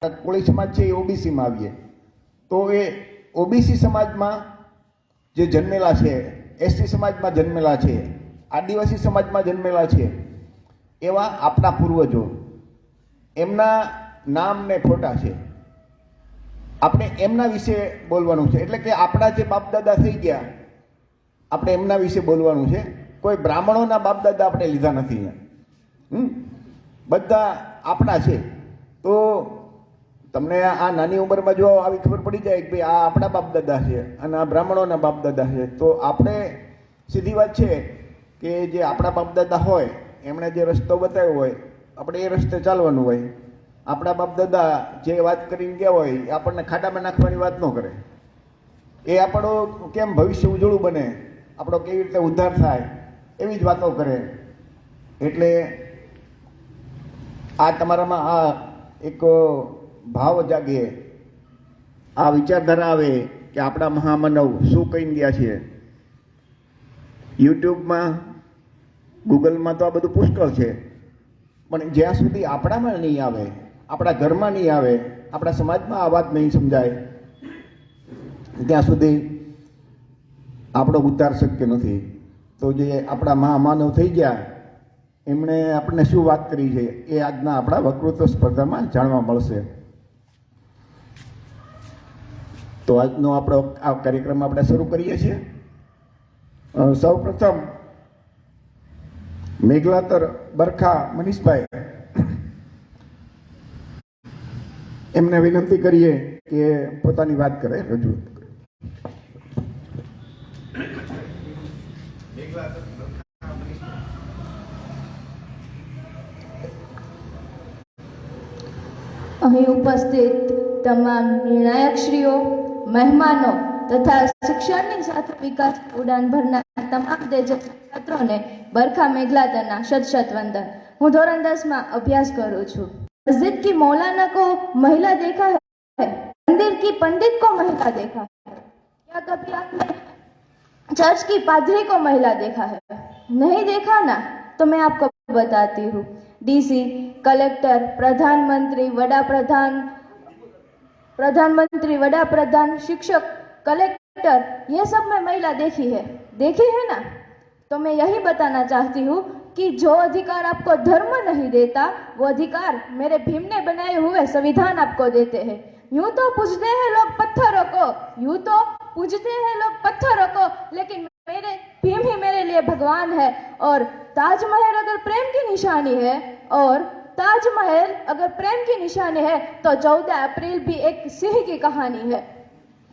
કોળી સમાજ છે એ ઓબીસીમાં આવીએ તો એ ઓબીસી સમાજમાં જે જન્મેલા છે, એસટી સમાજમાં જન્મેલા છે, આદિવાસી સમાજમાં જન્મેલા છે, એવા આપણા પૂર્વજો, એમના નામ ને ફોટા છે. આપણે એમના વિશે બોલવાનું છે. એટલે કે આપણા જે બાપદાદા થઈ ગયા, આપણે એમના વિશે બોલવાનું છે. કોઈ બ્રાહ્મણોના બાપદાદા આપણે લીધા નથી. બધા આપણા છે. તો તમને આ નાની ઉંમરમાં જો આવી ખબર પડી જાય કે ભાઈ આ આપણા બાપદાદા છે અને આ બ્રાહ્મણોના બાપદાદા છે, તો આપણે સીધી વાત છે કે જે આપણા બાપદાદા હોય એમણે જે રસ્તો બતાવ્યો હોય આપણે એ રસ્તે ચાલવાનું હોય. આપણા બાપદાદા જે વાત કરીને ગયા હોય એ આપણને ખાડામાં નાખવાની વાત ન કરે. એ આપણો કેમ ભવિષ્ય ઉજળું બને, આપણો કેવી રીતે ઉદ્ધાર થાય એવી જ વાતો કરે. એટલે આ તમારામાં આ એક ભાવ જાગે, આ વિચારધારા આવે કે આપણા મહામાનવ શું કહીને ગયા છે. યુટ્યુબમાં, ગૂગલમાં તો આ બધું પુષ્કળ છે, પણ જ્યાં સુધી આપણામાં નહીં આવે, આપણા ઘરમાં નહીં આવે, આપણા સમાજમાં આ વાત નહીં સમજાય, ત્યાં સુધી આપણો ઉદ્ધાર શક્ય નથી. તો જે આપણા મહામાનવ થઈ ગયા એમણે આપણને શું વાત કરી છે એ આજના આપણા વક્તૃત્વ સ્પર્ધામાં જાણવા મળશે. તો આજનો આપણો આ કાર્યક્રમ આપણે શરૂ કરીએ છીએ. સૌ પ્રથમ મેઘલાતર બરખા મનીષભાઈ, એમને વિનંતી કરીએ કે પોતાની વાત કરે, રજૂ કરે. અહીં ઉપસ્થિત તમામ નિર્ણાયકશ્રીઓ, મહેમાનો તથા શિક્ષણની સાથે વિકાસ ઉડાન ભરનાર તમામ તેજસ્વી છાત્રોને બરખા મેઘલાતરના શત શત વંદન. હું ધોરણ 10 માં अभ्यास करूँ છું. मस्जिद की मौलाना को महिला देखा है, मंदिर की पंडित को महिला देखा है, क्या कभी आपने चर्च की पादरी को महिला देखा है? नहीं देखा ना, तो मैं आपको बताती हूँ. डीसी, कलेक्टर, प्रधानमंत्री, वड़ा प्रधान, शिक्षक, कलेक्टर, ये सब में महिला देखी है ना. तो मैं यही बताना चाहती हूँ कि जो अधिकार आपको धर्म नहीं देता वो अधिकार मेरे भीम ने बनाए हुए संविधान आपको देते हैं. यूं तो पूजते हैं लोग पत्थरों को, लेकिन मेरे भीम ही मेरे लिए भगवान है. और ताजमहल अगर प्रेम की निशानी है तो 14 अप्रैल भी एक सिंह की कहानी है.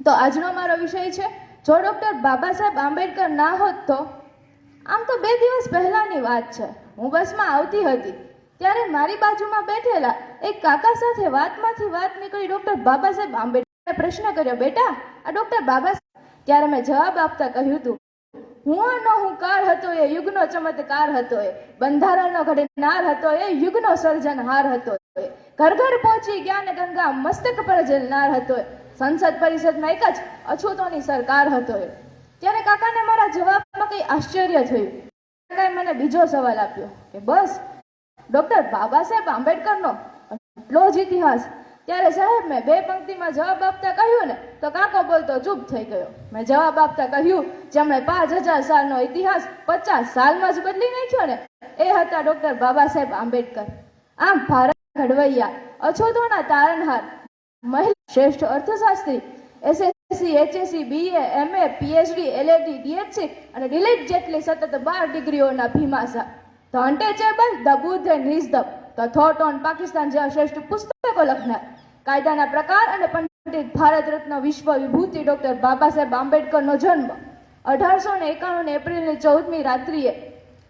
तो આજનો મારો વિષય છે, જો ડોક્ટર બાબા સાહેબ આંબેડકર ના હોત તો. આમ તો 2 દિવસ પહેલાની વાત છે. હું બસમાં આવતી હતી ત્યારે મારી બાજુમાં બેઠેલા એક કાકા સાથે વાતમાંથી વાત નીકળી ડોક્ટર બાબા સાહેબ આંબેડકરે પ્રશ્ન કર્યો, બેટા આ ડોક્ટર બાબા સાહેબ? ત્યારે મેં જવાબ આપતા કહ્યું હતું, હુંનો હુંકાર હતો એ યુગનો ચમત્કાર હતો, એ બંધારણનો ઘડનાર હતો, એ યુગનો સર્જનહાર હતો, એ ઘર ઘર પહોંચી જ્ઞાન ગંગા મસ્તક પર ઝેલનાર હતો, એ સંસદ પરિષદમાં એક જ અછૂતોની સરકાર હતો. એ ત્યારે કાકાને મારા જવાબમાં કઈ આશ્ચર્ય થયું. કાકાએ મને બીજો સવાલ આપ્યો કે બસ ડોક્ટર બાબા સાહેબ આંબેડકરનો એટલો જ ઇતિહાસ? ત્યારે સાહેબ મેં 2 પંક્તિમાં જવાબ આપતા કહ્યું ને તો કાકો બોલતો ચૂપ થઈ ગયો. મેં જવાબ આપતા કહ્યું, જેમણે 5000 સાલનો ઇતિહાસ 50 સાલમાં જ બદલી નાખ્યો ને એ હતા ડોક્ટર બાબા સાહેબ આંબેડકર. આમ ભારત ઘડવૈયા, અછૂતોના તારણહાર, મહિલા શ્રેષ્ઠ અર્થશાસ્ત્રી, SSC, HSC, BA, MA, PhD, LLD, DSc અને ડિલીટ જેટલી સતત 12 ડિગ્રીઓના ભીમાસા, the untouchable, the Buddha and હિઝમ, ધ થોટ ઓન પાકિસ્તાન જેવા શ્રેષ્ઠ પુસ્તકો લખનાર, કાયદાના પ્રકાર અને પંડિત ભારત રત્ન વિશ્વ વિભૂતિ ડોક્ટર બાબા સાહેબ આંબેડકરનો જન્મ 1891 એપ્રિલની 14મી રાત્રિએ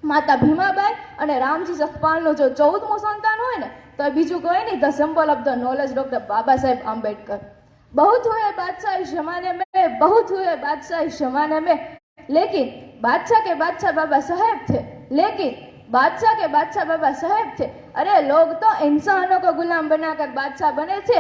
માતા ભીમાબાઈ અને રામજી સખપાલનું જો 14મું સંતાન હોય ને તો બીજું કોઈ નહીં, the symbol of the knowledge doctor Babasaheb Ambedkar. बहुत हुए बादशाही जमाने में, लेकिन बादशाह के बादशाह बाबा साहेब थे, अरे लोग तो इंसानों को गुलाम बनाकर बादशाह बने थे,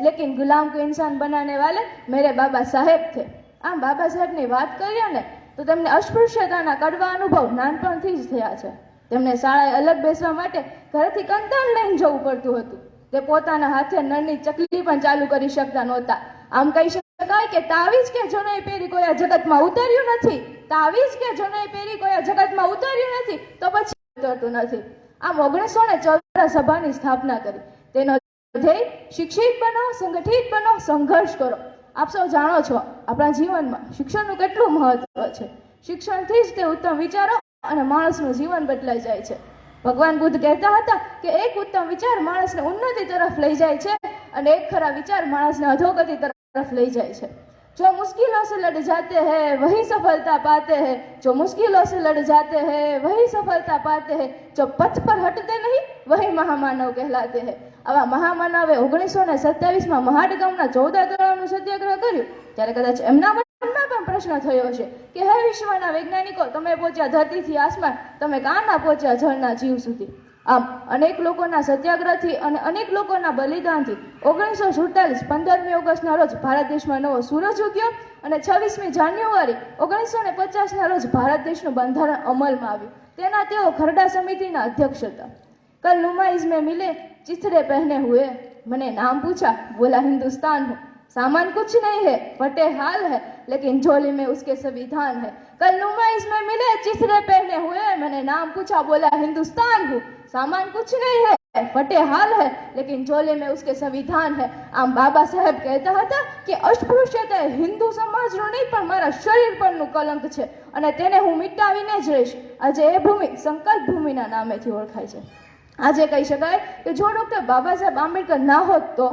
लेकिन गुलाम को इंसान बनाने वाले मेरे बाबा साहेब थे. આમ બાબા સાહેબની વાત કરીએ ને તો તેમને અસ્પૃશ્યતાના કડવા અનુભવ નાનપણથી જ થયા છે. તેમને શાળાએ અલગ બેસવા માટે ઘરેથી કંતાન લઈને જવું પડતું હતું. તે પોતાના હાથે નળની ચકલી પણ ચાલુ કરી શકતા નહોતા. આમ કહી શકાય કે તાવીજ કે જનોઈ પહેરી કોઈ આ જગતમાં ઉતર્યું નથી. તાવીજ કે જનોઈ પહેરી કોઈ આ જગતમાં ઉતર્યું નથી તો પછી ઉતરતું નથી. આમ 1914 સભાની સ્થાપના કરી. તેનો ધ્યેય શિક્ષિત બનો, સંગઠિત બનો, સંઘર્ષ કરો. આપ સૌ જાણો છો આપણા જીવનમાં શિક્ષણનું કેટલું મહત્વ છે. શિક્ષણથી જ તે ઉત્તમ વિચારો અને માણસનું જીવન બદલાઈ જાય છે. ભગવાન બુદ્ધ કહેતા હતા કે એક ઉત્તમ વિચાર માણસને ઉન્નતિ તરફ લઈ જાય છે અને એક ખરા વિચાર માણસને અધોગતિ તરફ લઈ જાય છે. जो मुश्किलों से लड़ जाते हैं वही सफलता पाते हैं, जो मुश्किलों से लड़ जाते हैं वही सफलता पाते हैं, जो पथ पर हटते नहीं वही महामानव कहलाते हैं. આવા મહામાનવે 1927માં મહાડ ગામના 14 તળાવનું સત્યાગ્રહ કર્યું ત્યારે કદાચ એમના મનમાં પણ પ્રશ્ન થયો છે કે હે વિશ્વના વૈજ્ઞાનિકો, તમે પહોંચ્યા ધરતીથી આસમાન, તમે કાના પહોંચ્યા જળના જીવ સુધી. આમ અનેક લોકોના સત્યાગ્રહથી અને અનેક લોકોના બલિદાનથી 1947 15મી ઓગસ્ટના રોજ ભારત દેશમાં નવો સૂરજ ઉગ્યો અને 26મી જાન્યુઆરી 1950ના રોજ ભારત દેશનું બંધારણ અમલમાં આવ્યું. તેના તેઓ ખરડા સમિતિના અધ્યક્ષ હતા. कल नुमाइश में मिले चिथड़े पहने हुए, मैंने नाम पूछा, बोला हिंदुस्तान हूँ. सामान कुछ नहीं है, फटे हाल है, लेकिन झोली में उसके संविधान है. कल नुमाइश में मिले चिथड़े पहने हुए, मैंने नाम पूछा, बोला हिंदुस्तान हूँ. सामान कुछ नहीं है, फटे हाल है, लेकिन झोली में उसके संविधान है. આમ બાબા સાહેબ કહેતા હતા કે અસ્પૃશ્યતા હિન્દુ સમાજનું નહીં પણ મારા શરીર પરનું કલંક છે અને તેને હું મિટાવીને જ રહીશ. આજે એ ભૂમિ સંકલ્પ ભૂમિના નામેથી ઓળખાય છે. આજે કહી શકાય કે જો ડોક્ટર બાબા સાહેબ આંબેડકર ના હોત તો,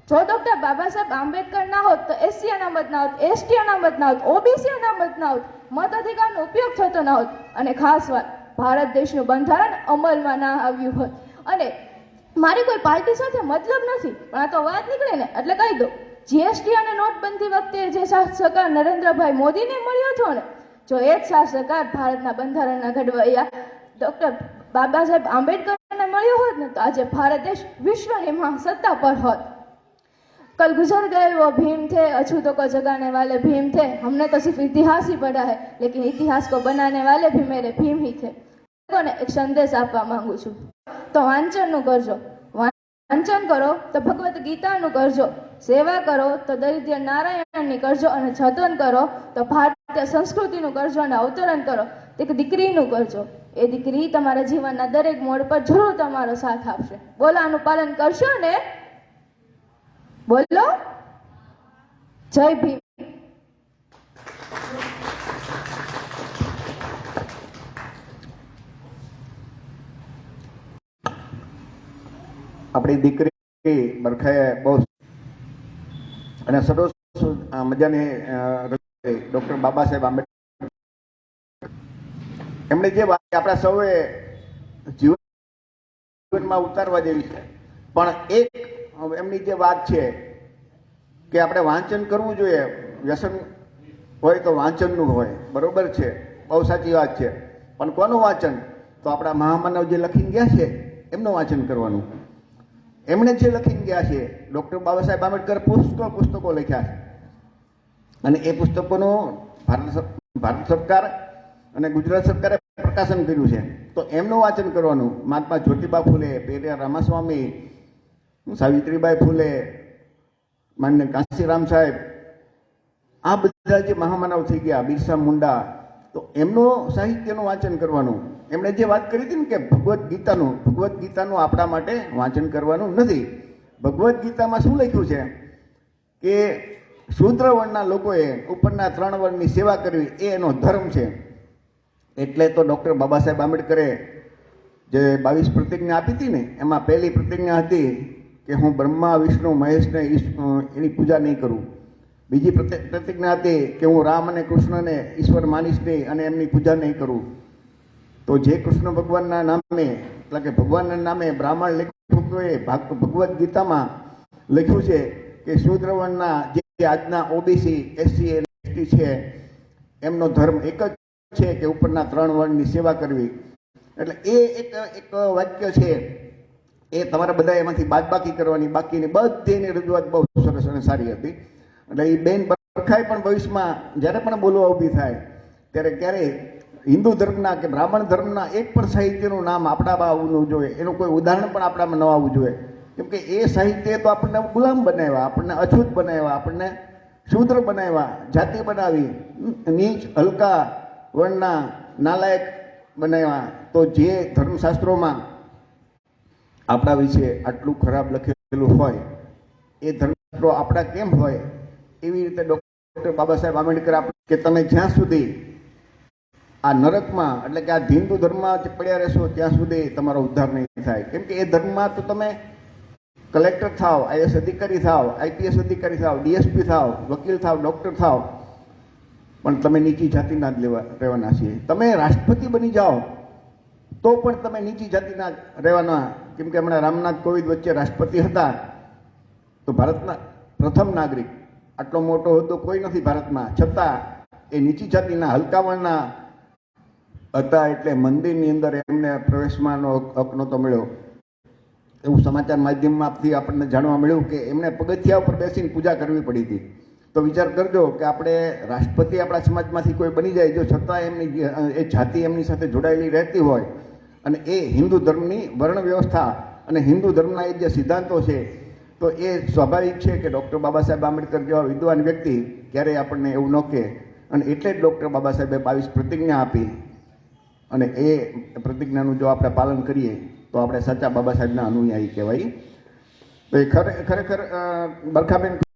જો ડોક્ટર બાબા સાહેબ આંબેડકર ના હોત તો એસસી અનામત ના હોત, એસટી અનામત ના હોત, ઓબીસી અનામત ના હોત, મત અધિકારનો ઉપયોગ થતો ના હોત અને ખાસ વાત ભારત દેશનું બંધારણ અમલમાં ના આવ્યું હોત. અને મારે કોઈ પાર્ટી સાથે મતલબ નથી પણ આ તો વાત નીકળે ને એટલે કહી દો, જીએસટી અને નોટબંધી વખતે જે સાથ સહકાર નરેન્દ્રભાઈ મોદીને મળ્યો હતો ને, જો એ જ સાથ સહકાર ભારતના બંધારણના ઘડવૈયા ડોક્ટર बाबा साहेब आंबेडकर ने મળ્યો હોત ને તો આજે भारत देश विश्व में सत्ता पर होत. कल गुजर गए वो भीम थे, अछूतों को जगाने वाले भीम थे. हमने तो सिर्फ इतिहास ही पढ़ा है, लेकिन इतिहास को बनाने वाले भी मेरे भीम ही थे. લોકોને એક સંદેશ આપવા માંગુ છું, તો વાંચનનું કરજો. વાંચન કરો તો ભગવદ્ ગીતાનું કરજો, સેવા કરો તો દરિદ્ર નારાયણની કરજો અને જતન કરો તો ભારતીય સંસ્કૃતિનું કરજો અને અવતરણ કરો એક દીકરીનું કરજો. એ દીકરી તમારા જીવનના દરેક મોડ પર જરૂર તમારો સાથ આપશે. બોલો, આનું પાલન કરશો ને? બોલો, જય ભીમ. આપણી દીકરી બરખાએ બહુ અને સરસ મજાની ડોક્ટર બાબા સાહેબ આંબેડકર એમણે જે વાત આપણા સૌએ જીવનમાં ઉતારવા જેવી છે, પણ એક એમની જે વાત છે કે આપણે વાંચન કરવું જોઈએ. વ્યસન હોય તો વાંચનનું હોય, બરોબર છે, બહુ સાચી વાત છે. પણ કોનું વાંચન? તો આપણા મહામાનવ જે લખીને ગયા છે એમનું વાંચન કરવાનું. એમણે જે લખીને ગયા છે, ડૉક્ટર બાબા સાહેબ આંબેડકર પુસ્તકો લખ્યા છે અને એ પુસ્તકોનું ભારત સરકાર અને ગુજરાત સરકારે પ્રકાશન કર્યું છે, તો એમનું વાંચન કરવાનું. મહાત્મા જ્યોતિબા ફૂલે, પેરિયાર રામાસ્વામી, સાવિત્રીબાઈ ફૂલે, માન્ય કાંશીરામ સાહેબ, આ બધા જે મહામાનવ થઈ ગયા, બિરસા મુંડા, તો એમનું સાહિત્યનું વાંચન કરવાનું. એમણે જે વાત કરી હતી ને કે ભગવદ્ ગીતાનું આપણા માટે વાંચન કરવાનું નથી. ભગવદ્ ગીતામાં શું લખ્યું છે કે શૂદ્ર વર્ણના લોકોએ ઉપરના 3 વર્ણની સેવા કરવી એ એનો ધર્મ છે. એટલે તો ડૉક્ટર બાબા સાહેબ આંબેડકરે જે 22 પ્રતિજ્ઞા આપી હતી ને, એમાં પહેલી પ્રતિજ્ઞા હતી કે હું બ્રહ્મા, વિષ્ણુ, મહેશને એની પૂજા નહીં કરું. બીજી પ્રતિજ્ઞા હતી કે હું રામ અને કૃષ્ણને ઈશ્વર માનીશ નહીં અને એમની પૂજા નહીં કરું. તો જે કૃષ્ણ ભગવાનના નામે એટલે કે ભગવાનના નામે બ્રાહ્મણ લેખકોએ ભગવદ્ ગીતામાં લખ્યું છે કે શૂદ્ર વર્ણના જે આજના ઓબીસી, એસસી, એસટી છે એમનો ધર્મ એક જ છે કે ઉપરના 3 વર્ણની સેવા કરવી. એટલે એ એક વાક્ય છે, એ તમારે બધા એમાંથી બાદબાકી કરવાની. બાકીની બધીની રજૂઆત બહુ સરસ અને સારી હતી. એટલે એ બેન બરખાઈ પણ ભવિષ્યમાં જ્યારે પણ બોલવા ઊભી થાય ત્યારે ક્યારેય હિન્દુ ધર્મના કે બ્રાહ્મણ ધર્મના એક પણ સાહિત્યનું નામ આપણામાં આવવું જોઈએ, એનું કોઈ ઉદાહરણ પણ આપણામાં ન આવવું જોઈએ. કેમ કે એ સાહિત્ય તો આપણને ગુલામ બનાવ્યા, આપણને અછૂત બનાવ્યા, આપણને શૂદ્ર બનાવ્યા, જાતિ બનાવી, નીચ હલકા વર્ણના નાલાયક બનાવ્યા. તો જે ધર્મશાસ્ત્રોમાં આપણા વિશે આટલું ખરાબ લખેલું હોય એ ધર્મશાસ્ત્રો આપણા કેમ હોય? એવી રીતે ડૉક્ટર બાબા સાહેબ આંબેડકર કે તમે જ્યાં સુધી આ નરકમાં એટલે કે આ હિન્દુ ધર્મમાં પડ્યા રહેશો ત્યાં સુધી તમારો ઉદ્ધાર નહીં થાય. કેમ કે એ ધર્મમાં તો તમે કલેક્ટર થાવ, આઈએસ અધિકારી થાવ, આઈપીએસ અધિકારી થાવ, ડીએસપી થાવ, વકીલ થાવ, ડૉક્ટર થાવ, પણ તમે નીચી જાતિના જ રહેવાના છીએ. તમે રાષ્ટ્રપતિ બની જાઓ તો પણ તમે નીચી જાતિના રહેવાના. કેમ કે હમણાં રામનાથ કોવિંદ વચ્ચે રાષ્ટ્રપતિ હતા, તો ભારતના પ્રથમ નાગરિક, આટલો મોટો હોદ્દો કોઈ નથી ભારતમાં, છતાં એ નીચી જાતિના હલકા વર્ણના હતા. એટલે મંદિરની અંદર એમને પ્રવેશમાંનો હક નહોતો મળ્યો. એવું સમાચાર માધ્યમમાંથી આપણને જાણવા મળ્યું કે એમને પગથિયા ઉપર બેસીને પૂજા કરવી પડી હતી. તો વિચાર કરજો કે આપણે રાષ્ટ્રપતિ આપણા સમાજમાંથી કોઈ બની જાય, જો છતાં એમની એ જાતિ એમની સાથે જોડાયેલી રહેતી હોય અને એ હિન્દુ ધર્મની વર્ણ વ્યવસ્થા અને હિન્દુ ધર્મના એ જે સિદ્ધાંતો છે, તો એ સ્વાભાવિક છે કે ડૉક્ટર બાબા સાહેબ આંબેડકર જેવા વિદ્વાન વ્યક્તિ ક્યારેય આપણને એવું ન કહે. અને એટલે જ ડૉક્ટર બાબા સાહેબે 22 પ્રતિજ્ઞા આપી, અને એ પ્રતિજ્ઞાનું જો આપણે પાલન કરીએ તો આપણે સાચા બાબા સાહેબના અનુયાયી કહેવાય. તો એ ખરેખર બરખાબેન